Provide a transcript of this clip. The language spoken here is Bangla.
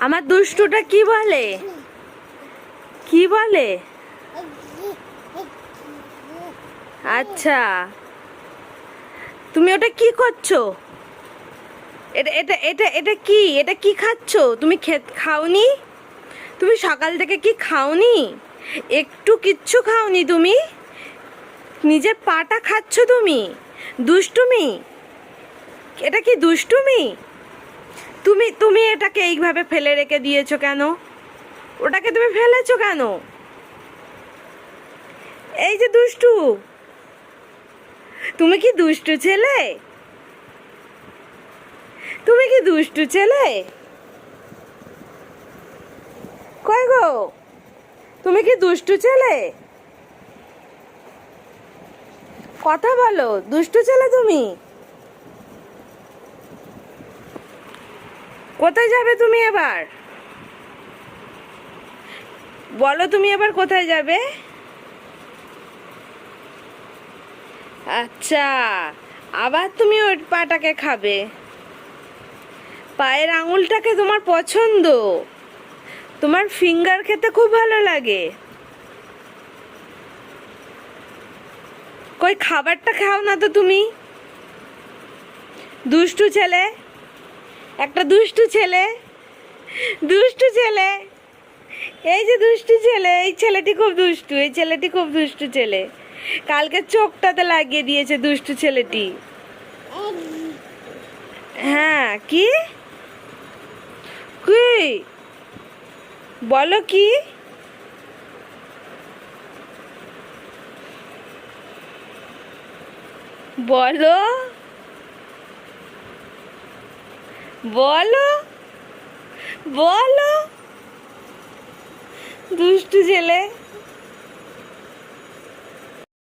আমার দুষ্টুটা কি বলে? কি বলে? আচ্ছা, তুমি ওটা কি করছো? এটা এটা এটা এটা কি? এটা কি খাচ্ছো? তুমি খাওনি? তুমি সকাল থেকে কি খাওনি? একটু কিচ্ছু খাওনি তুমি? নিজের পাটা খাচ্ছো তুমি? দুষ্টুমি? এটা কি দুষ্টুমি? তুমি তুমি এটাকে এইভাবে ফেলে রেখে দিয়েছো কেন? ওটাকে তুমি ফেলেছো কেন? এই যে দুষ্টু, তুমি কি দুষ্টু ছেলে? তুমি কি দুষ্টু ছেলে? কই গো, তুমি কি দুষ্টু ছেলে? কথা বলো, দুষ্টু ছেলে তুমি? কোথায় যাবে তুমি এবার? বলো, তুমি এবার কোথায় যাবে? আচ্ছা, আবার তুমি ওই পাটাকে খাবে? পায়ের আঙুলটাকে তোমার পছন্দ? তোমার ফিঙ্গার খেতে খুব ভালো লাগে? কই খাবারটা খাও না তো তুমি? দুষ্টু ছেলে, একটা দুষ্টু ছেলে, দুষ্টু ছেলে। এই যে দুষ্টু ছেলে, এই ছেলেটি খুব দুষ্টু, এই ছেলেটি খুব দুষ্টু ছেলে। কালকে চোখটাতে লাগিয়ে দিয়েছে দুষ্টু ছেলেটি। হ্যাঁ, কি কি বলো, কি? বলো, বলো, বলো, দুষ্টু ছেলে।